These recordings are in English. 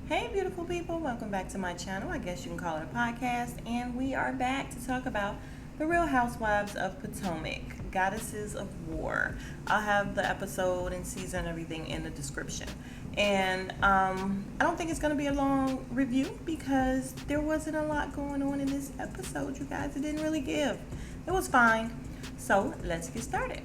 Hey, beautiful people, welcome back to my channel. I guess you can call it a podcast. And we are back to talk about the Real Housewives of Potomac, Goddesses of War. I'll have the episode and season and everything in the description. And I don't think it's going to be a long review because there wasn't a lot going on in this episode, you guys. It didn't really give. It was fine. So let's get started.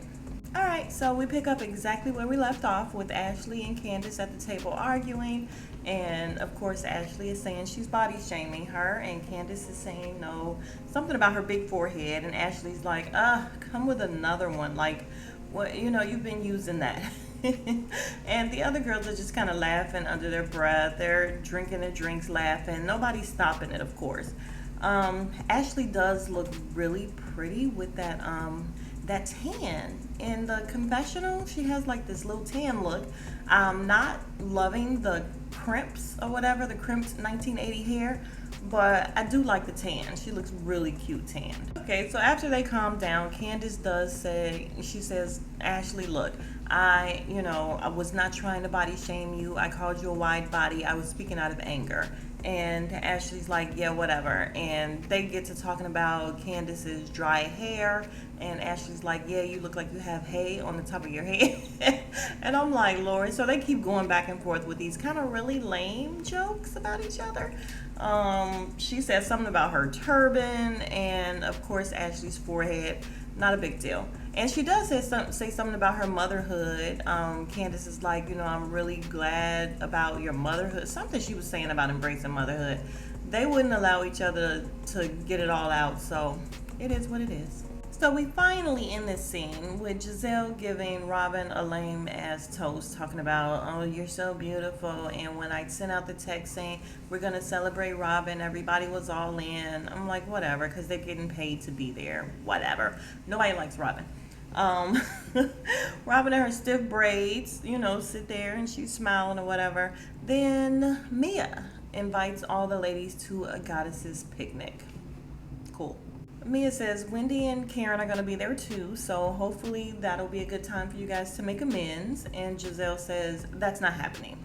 All right, so we pick up exactly where we left off with Ashley and Candace at the table arguing. And of course, Ashley is saying she's body shaming her, and Candace is saying no, something about her big forehead. And Ashley's like, come with another one. Like, what, you've been using that. And the other girls are just kind of laughing under their breath. They're drinking their drinks, laughing. Nobody's stopping it, of course. Ashley does look really pretty with that tan in the confessional. She has like this little tan look. I'm not loving the crimps or whatever, the crimped 1980 hair, but I do like the tan. She looks really cute tanned. Okay, so after they calm down, Candace does say, she says, Ashley, look, I was not trying to body shame you. I called you a wide body. I was speaking out of anger. And Ashley's like, yeah, whatever. And they get to talking about Candace's dry hair. And Ashley's like, yeah, you look like you have hay on the top of your head. And I'm like, Lord. So they keep going back and forth with these kind of really lame jokes about each other. She says something about her turban. And, of course, Ashley's forehead. Not a big deal. And she does say something about her motherhood. Candace is like, I'm really glad about your motherhood. Something she was saying about embracing motherhood. They wouldn't allow each other to get it all out, so it is what it is. So we finally end this scene with Giselle giving Robin a lame ass toast, talking about, oh, you're so beautiful. And when I sent out the text saying we're going to celebrate Robin, everybody was all in. I'm like, whatever, because they're getting paid to be there. Whatever. Nobody likes Robin. Robin and her stiff braids, sit there and she's smiling or whatever. Then Mia invites all the ladies to a goddesses picnic. Cool. Mia says Wendy and Karen are going to be there too, so hopefully that'll be a good time for you guys to make amends. And Giselle says that's not happening.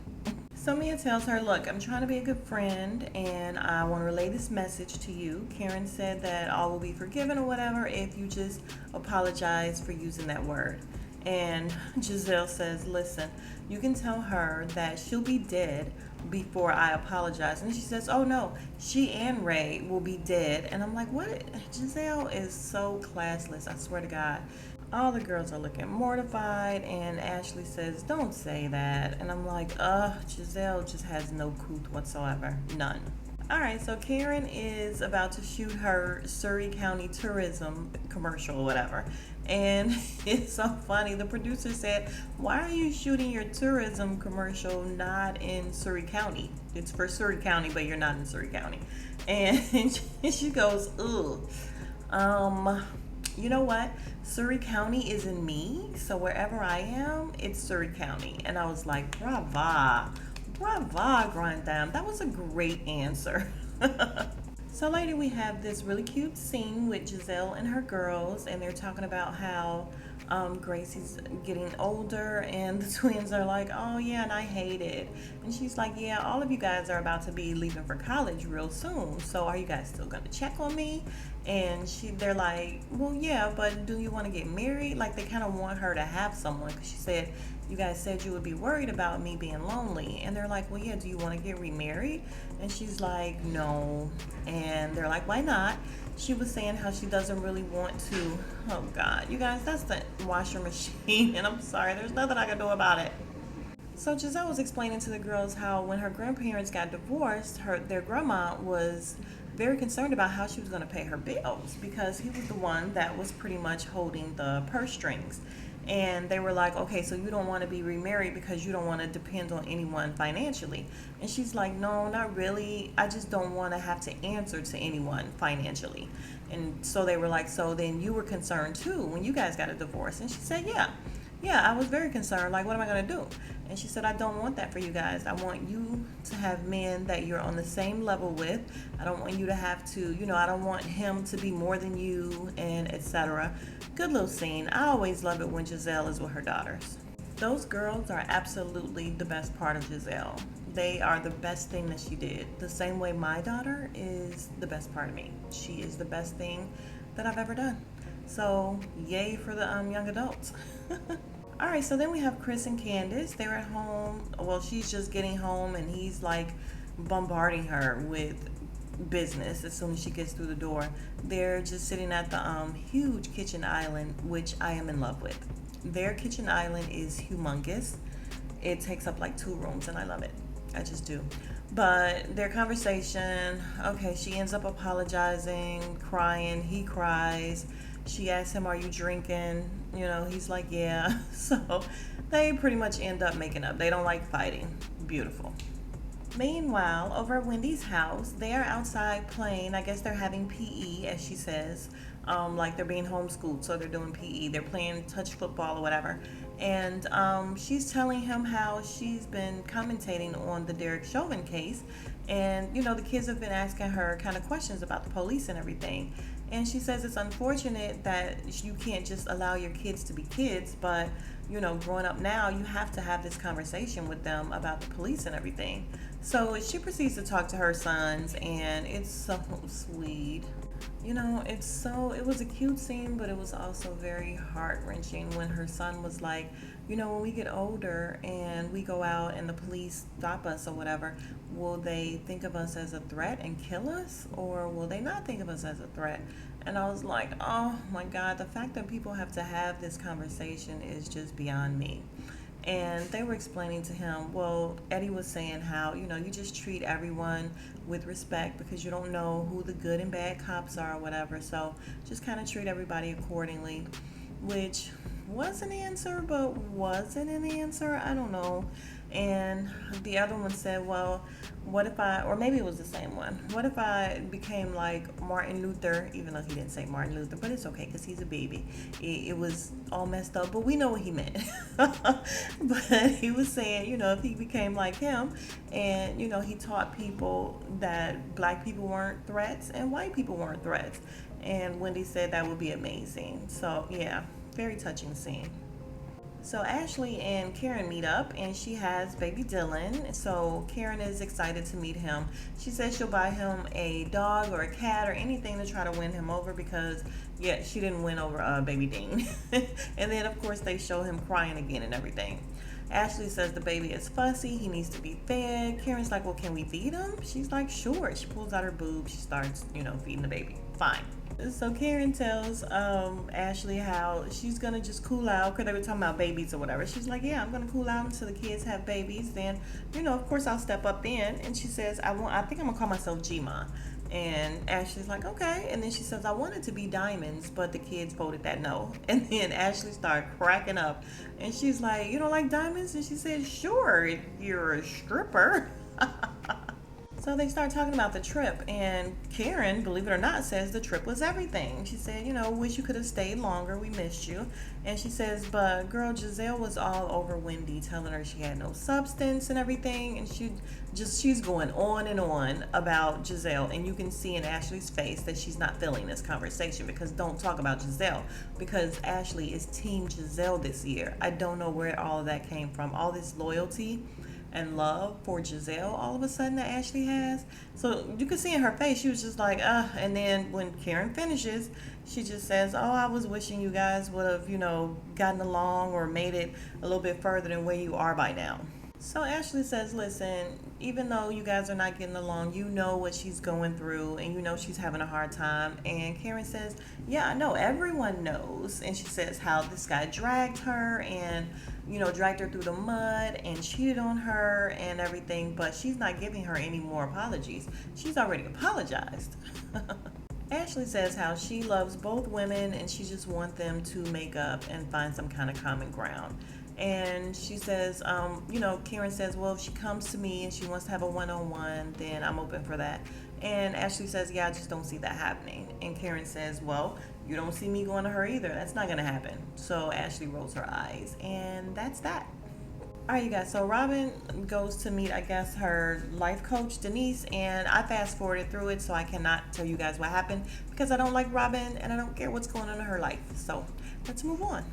So Mia tells her, look, I'm trying to be a good friend and I want to relay this message to you. Karen said that all will be forgiven or whatever if you just apologize for using that word. And Giselle says, listen, you can tell her that she'll be dead before I apologize. And she says, oh no, she and Ray will be dead. And I'm like, what? Giselle is so classless, I swear to God. All the girls are looking mortified, and Ashley says, don't say that. And I'm like, Giselle just has no couth whatsoever. None. All right, so Karen is about to shoot her Surrey County tourism commercial or whatever. And it's so funny. The producer said, why are you shooting your tourism commercial not in Surrey County? It's for Surrey County, but you're not in Surrey County. And she goes, ugh. You know what? Surrey County is in me, so wherever I am, it's Surrey County. And I was like, brava, Grandam. That was a great answer. So later we have this really cute scene with Giselle and her girls, and they're talking about how Gracie's getting older, and the twins are like, oh yeah, and I hate it. And she's like, yeah, all of you guys are about to be leaving for college real soon, so are you guys still gonna check on me? And they're like, well, yeah, but do you want to get married? Like, they kind of want her to have someone, because she said, you guys said you would be worried about me being lonely. And they're like, well, yeah, do you want to get remarried? And she's like, no. And they're like, why not? She was saying how she doesn't really want to. Oh God, you guys, that's the washer machine. And I'm sorry, there's nothing I can do about it. So Giselle was explaining to the girls how when her grandparents got divorced, their grandma was very concerned about how she was going to pay her bills, because he was the one that was pretty much holding the purse strings. And they were like, okay, so you don't want to be remarried because you don't want to depend on anyone financially. And she's like, no, not really. I just don't want to have to answer to anyone financially. And so they were like, so then you were concerned too when you guys got a divorce? And she said, yeah, I was very concerned. Like, what am I going to do? And she said, I don't want that for you guys. I want you to have men that you're on the same level with. I don't want you to have to, I don't want him to be more than you, and etc. Good little scene. I always love it when Giselle is with her daughters. Those girls are absolutely the best part of Giselle. they are the best thing that she did. The same way my daughter is the best part of me. She is the best thing that I've ever done. So, yay for the young adults. All right, so then we have Chris and Candace. They're at home. Well, she's just getting home, and he's like bombarding her with business as soon as she gets through the door. They're just sitting at the huge kitchen island, which I am in love with. Their kitchen island is humongous. It takes up like 2 rooms, and I love it. I just do. But their conversation, okay, she ends up apologizing, crying. He cries. She asks him, "Are you drinking?" He's like, "Yeah." So they pretty much end up making up. They don't like fighting. Beautiful. Meanwhile, over at Wendy's house, they are outside playing. I guess they're having PE, as she says. Like they're being homeschooled, so they're doing PE. They're playing touch football or whatever. And she's telling him how she's been commentating on the Derek Chauvin case. And, the kids have been asking her kind of questions about the police and everything. And she says it's unfortunate that you can't just allow your kids to be kids, but, growing up now, you have to have this conversation with them about the police and everything. So she proceeds to talk to her sons, and it's so sweet. It was a cute scene, but it was also very heart-wrenching when her son was like, when we get older and we go out and the police stop us or whatever, will they think of us as a threat and kill us, or will they not think of us as a threat? And I was like, oh my God, the fact that people have to have this conversation is just beyond me. And they were explaining to him, well, Eddie was saying how, you just treat everyone with respect because you don't know who the good and bad cops are or whatever. So just kind of treat everybody accordingly, which was an answer, but wasn't an answer. I don't know. And the other one said, well, what if or maybe it was the same one. What if I became like Martin Luther, even though he didn't say Martin Luther, but it's okay because he's a baby. It was all messed up, but we know what he meant. But he was saying, if he became like him and, he taught people that black people weren't threats and white people weren't threats. And Wendy said that would be amazing. So, yeah, very touching scene. So Ashley and Karen meet up, and she has baby Dylan. So Karen is excited to meet him. She says she'll buy him a dog or a cat or anything to try to win him over because, yeah, she didn't win over baby Dean. And then, of course, they show him crying again and everything. Ashley says the baby is fussy. He needs to be fed. Karen's like, well, can we feed him? She's like, sure. She pulls out her boob. She starts, feeding the baby. Fine. So Karen tells Ashley how she's gonna just cool out because they were talking about babies or whatever. She's like, yeah, I'm gonna cool out until the kids have babies. Then, of course I'll step up then. And she says, I think I'm gonna call myself G-Ma. And Ashley's like, okay. And then she says, I wanted to be Diamonds, but the kids voted that no. And then Ashley started cracking up. And she's like, you don't like diamonds? And she said, sure, if you're a stripper. So they start talking about the trip, and Karen, believe it or not, says the trip was everything. She said, wish you could have stayed longer. We missed you. And she says, but girl, Giselle was all over Wendy, telling her she had no substance and everything. And she's going on and on about Giselle. And you can see in Ashley's face that she's not feeling this conversation because don't talk about Giselle. Because Ashley is Team Giselle this year. I don't know where all of that came from. All this loyalty and love for Giselle all of a sudden that Ashley has. So you could see in her face, she was just like, and then when Karen finishes, she just says, oh, I was wishing you guys would have, gotten along or made it a little bit further than where you are by now. So Ashley says, listen, even though you guys are not getting along, you know what she's going through and you know she's having a hard time. And Karen says, yeah, I know, everyone knows. And she says how this guy dragged her and, dragged her through the mud and cheated on her and everything, but she's not giving her any more apologies. She's already apologized. Ashley says how she loves both women and she just wants them to make up and find some kind of common ground. And she says, Karen says, well, if she comes to me and she wants to have a one-on-one, then I'm open for that. And Ashley says, yeah, I just don't see that happening. And Karen says, well, you don't see me going to her either. That's not going to happen. So Ashley rolls her eyes. And that's that. All right, you guys. So Robin goes to meet, I guess, her life coach, Denise. And I fast forwarded through it, so I cannot tell you guys what happened because I don't like Robin and I don't care what's going on in her life. So let's move on.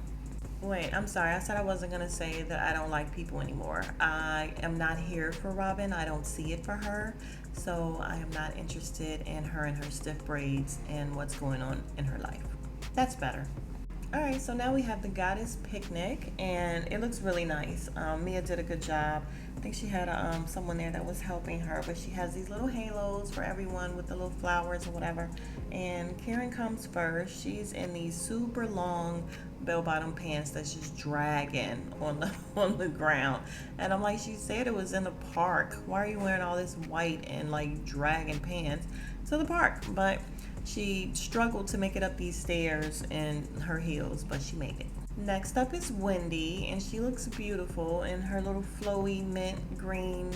Wait, I'm sorry. I said I wasn't going to say that I don't like people anymore. I am not here for Robin. I don't see it for her. So I am not interested in her and her stiff braids and what's going on in her life. That's better. All right, so now we have the goddess picnic, and it looks really nice. Mia did a good job. I think she had someone there that was helping her, but she has these little halos for everyone with the little flowers or whatever. And Karen comes first. She's in these super long bell-bottom pants that's just dragging on the on the ground. And I'm like, she said it was in the park. Why are you wearing all this white and like dragging pants to the park? But she struggled to make it up these stairs in her heels, but she made it. Next up is Wendy, and she looks beautiful in her little flowy mint green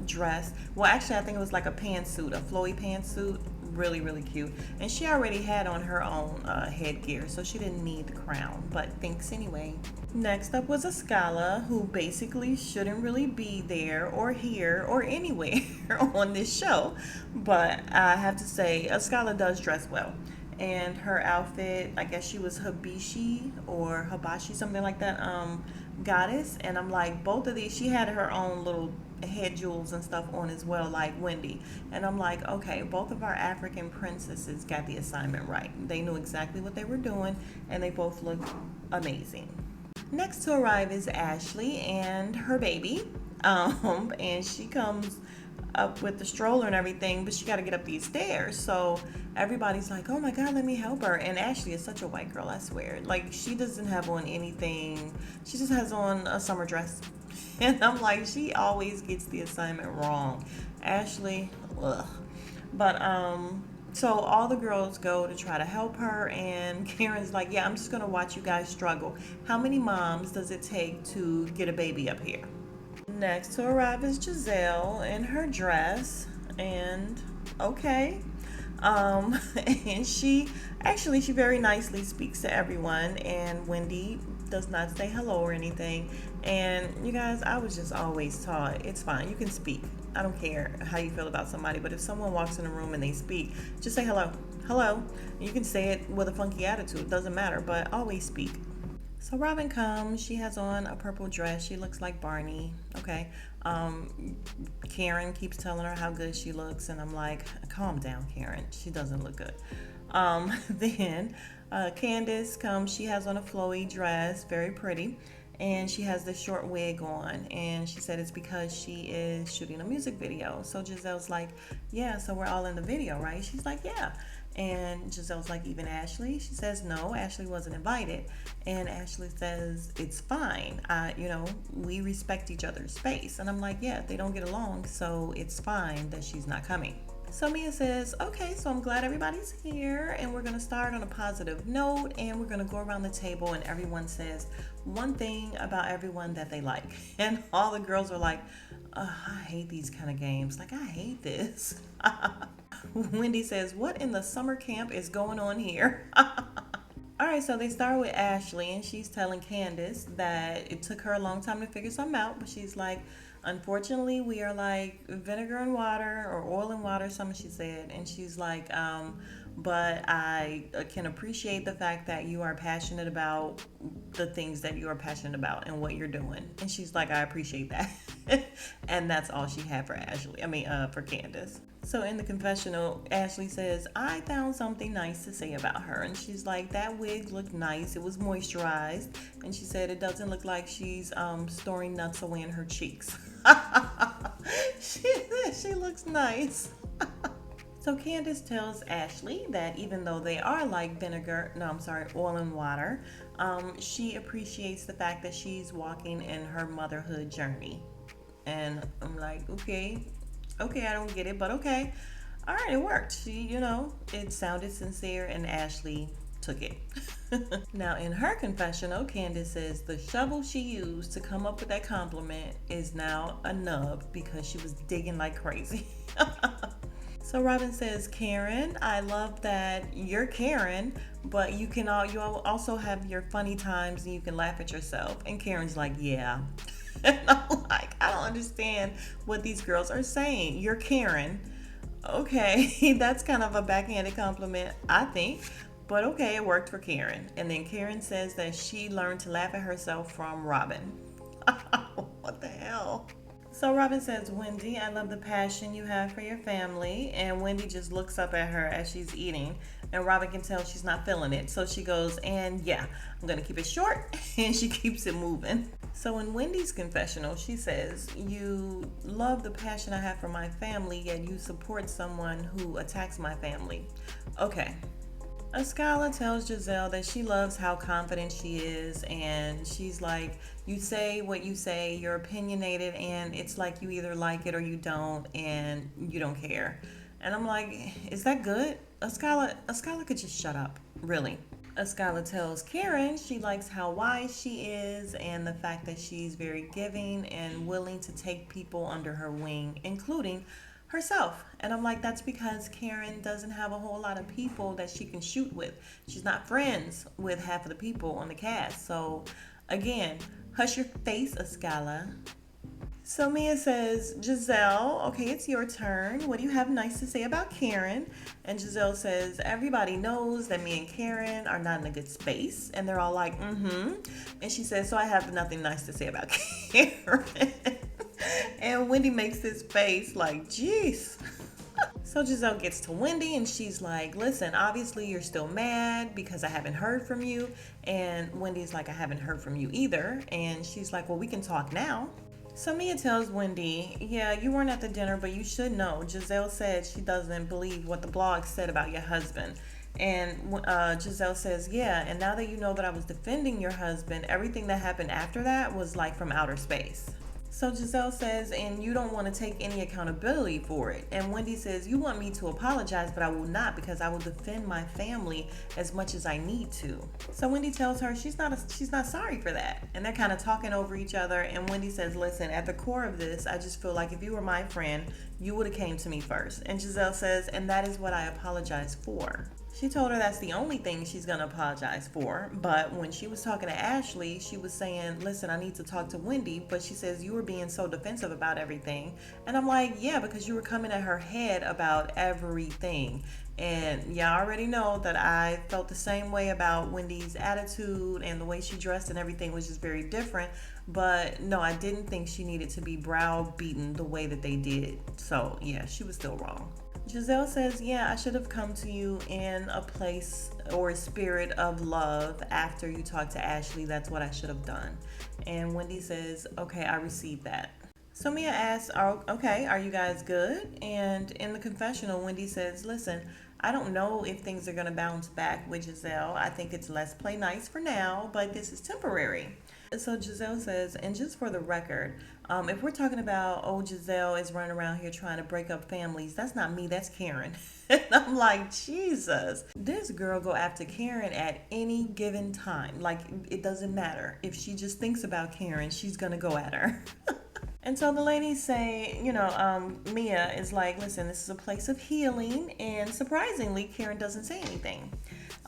dress. Well, actually, I think it was like a pantsuit, a flowy pantsuit. Really, really cute. And she already had on her own headgear, so she didn't need the crown, but thanks anyway. Next up was Ascala, who basically shouldn't really be there or here or anywhere on this show. But I have to say, Ascala does dress well. And her outfit, I guess she was Habishi or Habashi, something like that, goddess. And I'm like, both of these, she had her own little head jewels and stuff on as well, like Wendy. And I'm like, okay, both of our African princesses got the assignment right. They knew exactly what they were doing, and they both looked amazing. Next to arrive is Ashley and her baby. And she comes up with the stroller and everything, but she got to get up these stairs. So everybody's like, oh my God, let me help her. And Ashley is such a white girl, I swear. Like, she doesn't have on anything. She just has on a summer dress. And I'm like, she always gets the assignment wrong. Ashley, ugh. But, so all the girls go to try to help her, and Karen's like, yeah, I'm just going to watch you guys struggle. How many moms does it take to get a baby up here? Next to arrive is Giselle in her dress, and okay. And she very nicely speaks to everyone, and Wendy does not say hello or anything. And you guys, I was just always taught, it's fine, you can speak. I don't care how you feel about somebody, but if someone walks in the room and they speak, just say hello. Hello. You can say it with a funky attitude, it doesn't matter, but always speak. So Robin comes, she has on a purple dress, she looks like Barney, okay. Karen keeps telling her how good she looks, and I'm like, calm down, Karen, she doesn't look good. Then Candace comes, she has on a flowy dress, very pretty, and she has this short wig on, and she said it's because she is shooting a music video. So Giselle's like, yeah, so we're all in the video, right? She's like, yeah. And Giselle's like, even Ashley? She says, no, Ashley wasn't invited. And Ashley says, it's fine. We respect each other's space. And I'm like, yeah, they don't get along, so it's fine that she's not coming. So Mia says, okay, so I'm glad everybody's here, and we're going to start on a positive note, and we're going to go around the table, and everyone says one thing about everyone that they like. And all the girls are like, I hate these kind of games. Like, I hate this. Wendy says, what in the summer camp is going on here? All right, so they start with Ashley, and she's telling Candace that it took her a long time to figure something out, but she's like, unfortunately, we are like vinegar and water, or oil and water, something she said. And she's like, but I can appreciate the fact that you are passionate about the things that you are passionate about and what you're doing. And she's like, I appreciate that. And that's all she had for for Candace. So in the confessional, Ashley says, I found something nice to say about her. And she's like, that wig looked nice. It was moisturized. And she said it doesn't look like she's storing nuts away in her cheeks. She looks nice. So Candace tells Ashley that even though they are like oil and water, she appreciates the fact that she's walking in her motherhood journey. And I'm like, okay, I don't get it, but okay. All right, it worked. She, it sounded sincere, and Ashley took it. Now, in her confessional, Candace says the shovel she used to come up with that compliment is now a nub because she was digging like crazy. So Robin says, Karen, I love that you're Karen, but you also have your funny times and you can laugh at yourself. And Karen's like, yeah. And I'm like, I don't understand what these girls are saying. You're Karen. Okay, that's kind of a backhanded compliment, I think. But okay, it worked for Karen. And then Karen says that she learned to laugh at herself from Robin. What the hell? So Robin says, Wendy, I love the passion you have for your family. And Wendy just looks up at her as she's eating. And Robin can tell she's not feeling it. So she goes, and yeah, I'm going to keep it short. And she keeps it moving. So in Wendy's confessional, she says, you love the passion I have for my family, yet you support someone who attacks my family. Okay. Ascala tells Giselle that she loves how confident she is, and she's like, you say what you say, you're opinionated, and it's like you either like it or you don't, and you don't care. And I'm like, is that good? Ascala could just shut up, really. Ascala tells Karen she likes how wise she is and the fact that she's very giving and willing to take people under her wing, including herself. And I'm like, that's because Karen doesn't have a whole lot of people that she can shoot with. She's not friends with half of the people on the cast. So again, hush your face, Ascala. So Mia says, Giselle, okay, it's your turn. What do you have nice to say about Karen? And Giselle says, everybody knows that me and Karen are not in a good space. And they're all like, mm-hmm. And she says, so I have nothing nice to say about Karen. And Wendy makes this face like, jeez. So Giselle gets to Wendy and she's like, listen, obviously you're still mad because I haven't heard from you. And Wendy's like, I haven't heard from you either. And she's like, well, we can talk now. So Mia tells Wendy, yeah, you weren't at the dinner, but you should know. Giselle said she doesn't believe what the blog said about your husband. And Giselle says, yeah, and now that you know that I was defending your husband, everything that happened after that was like from outer space. So Giselle says, and you don't want to take any accountability for it. And Wendy says, you want me to apologize, but I will not because I will defend my family as much as I need to. So Wendy tells her she's not sorry for that. And they're kind of talking over each other. And Wendy says, listen, at the core of this, I just feel like if you were my friend, you would have came to me first. And Giselle says, and that is what I apologize for. She told her that's the only thing she's going to apologize for. But when she was talking to Ashley, she was saying, listen, I need to talk to Wendy. But she says, you were being so defensive about everything. And I'm like, yeah, because you were coming at her head about everything. And yeah, I already know that I felt the same way about Wendy's attitude and the way she dressed and everything was just very different. But no, I didn't think she needed to be browbeaten the way that they did. So yeah, she was still wrong. Giselle says, yeah, I should have come to you in a place or a spirit of love after you talked to Ashley. That's what I should have done. And Wendy says, okay, I received that. So Mia asks, okay, are you guys good? And in the confessional, Wendy says, listen, I don't know if things are going to bounce back with Giselle. I think it's let's play nice for now, but this is temporary. So Giselle says, and just for the record, if we're talking about, oh, Giselle is running around here trying to break up families, that's not me, that's Karen. And I'm like, Jesus. This girl go after Karen at any given time. Like, it doesn't matter. If she just thinks about Karen, she's going to go at her. And so the ladies say, Mia is like, listen, this is a place of healing. And surprisingly, Karen doesn't say anything.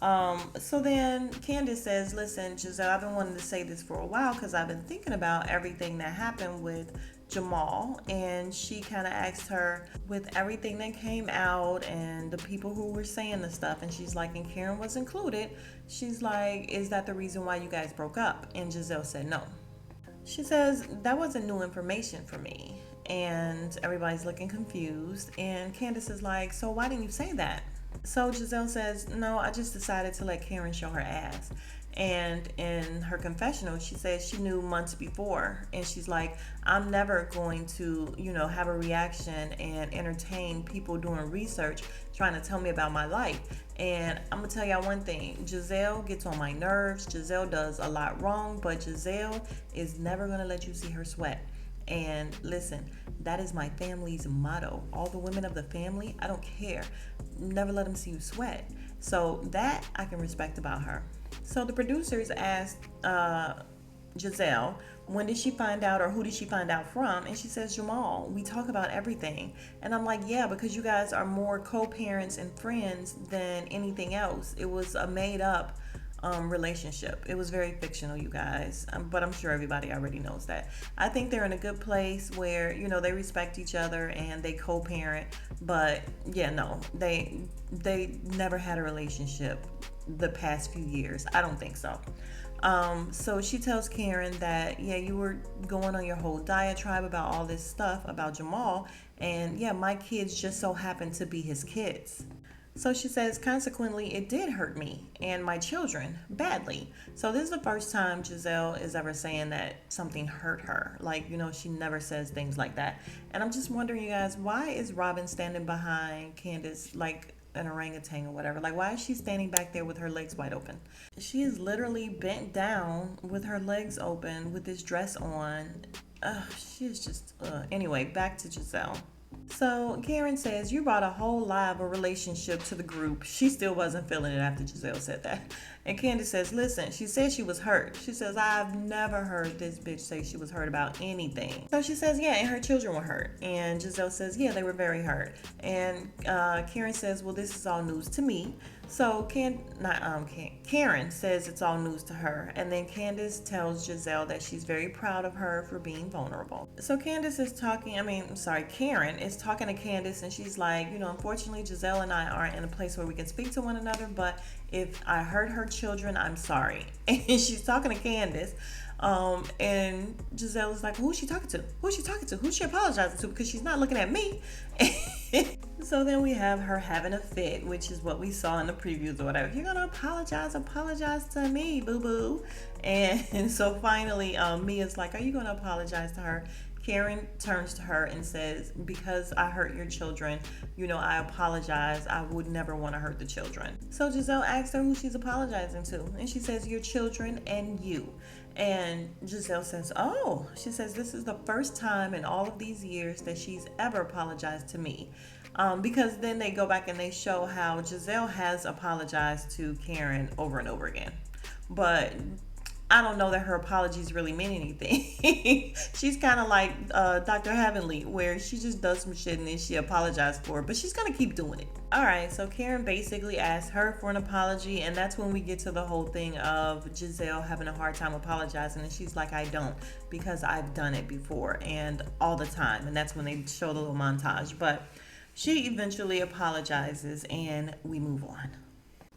So then Candace says, listen, Giselle, I've been wanting to say this for a while because I've been thinking about everything that happened with Jamal. And she kind of asked her, with everything that came out and the people who were saying the stuff, and she's like, and Karen was included, she's like, is that the reason why you guys broke up? And Giselle said no. She says, that wasn't new information for me. And everybody's looking confused. And Candace is like, so why didn't you say that? So Giselle says, no, I just decided to let Karen show her ass. And in her confessional, she says she knew months before. And she's like, I'm never going to, have a reaction and entertain people doing research trying to tell me about my life. And I'm going to tell y'all one thing. Giselle gets on my nerves. Giselle does a lot wrong, but Giselle is never going to let you see her sweat. And listen, that is my family's motto. All the women of the family, I don't care. Never let them see you sweat. So that I can respect about her. So the producers asked Giselle, when did she find out or who did she find out from? And she says, Jamal, we talk about everything. And I'm like, yeah, because you guys are more co-parents and friends than anything else. It was a made up relationship. It was very fictional, you guys, but I'm sure everybody already knows that. I think they're in a good place where, you know, they respect each other and they co-parent. But yeah, no, they never had a relationship the past few years. I don't think so. So she tells Karen that, yeah, you were going on your whole diatribe about all this stuff about Jamal, and yeah, my kids just so happen to be his kids. So she says, consequently, it did hurt me and my children badly. So this is the first time Giselle is ever saying that something hurt her. Like, you know, she never says things like that. And I'm just wondering, you guys, why is Robin standing behind Candace like an orangutan or whatever? Like, why is she standing back there with her legs wide open? She is literally bent down with her legs open with this dress on. She is just, anyway, back to Giselle. So Karen says, you brought a whole lie of a relationship to the group. She still wasn't feeling it after Giselle said that. And Candace says, listen, she said she was hurt. She says, I've never heard this bitch say she was hurt about anything. So she says, yeah, and her children were hurt. And Giselle says, yeah, they were very hurt. And Karen says, well, this is all news to me. So Karen says it's all news to her. And then Candace tells Giselle that she's very proud of her for being vulnerable. So Karen is talking to Candace, and she's like, you know, unfortunately, Giselle and I aren't in a place where we can speak to one another, but if I hurt her children, I'm sorry. And she's talking to Candace. And Giselle is like, who's she talking to? Who's she talking to? Who's she apologizing to? Because she's not looking at me. So then we have her having a fit, which is what we saw in the previews or whatever. If you're going to apologize to me, boo-boo. And so finally, Mia's like, are you going to apologize to her? Karen turns to her and says, because I hurt your children, you know, I apologize. I would never want to hurt the children. So Giselle asks her who she's apologizing to. And she says, your children and you. And Giselle says, oh, she says, this is the first time in all of these years that she's ever apologized to me. Because then they go back and they show how Giselle has apologized to Karen over and over again. But I don't know that her apologies really mean anything. She's kind of like Dr. Heavenly, where she just does some shit and then she apologizes for it, but she's going to keep doing it. All right, so Karen basically asks her for an apology, and that's when we get to the whole thing of Giselle having a hard time apologizing, and she's like, I don't, because I've done it before and all the time. And that's when they show the little montage. But she eventually apologizes, and we move on.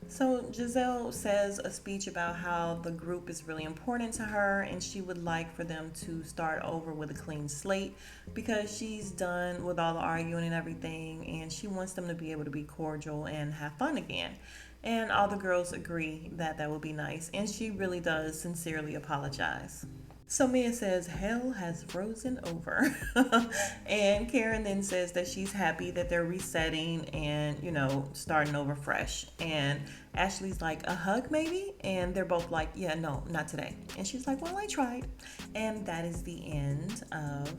So Giselle says a speech about how the group is really important to her and she would like for them to start over with a clean slate because she's done with all the arguing and everything, and she wants them to be able to be cordial and have fun again. And all the girls agree that that would be nice, and she really does sincerely apologize. So Mia says, hell has frozen over. And Karen then says that she's happy that they're resetting and, you know, starting over fresh. And Ashley's like, a hug maybe? And they're both like, yeah, no, not today. And she's like, well, I tried. And that is the end of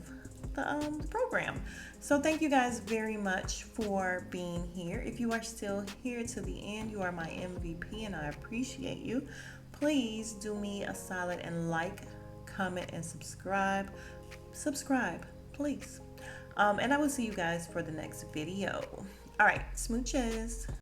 the program. So thank you guys very much for being here. If you are still here to the end, you are my MVP and I appreciate you. Please do me a solid and like, comment, and subscribe, please. And I will see you guys for the next video. All right, smooches.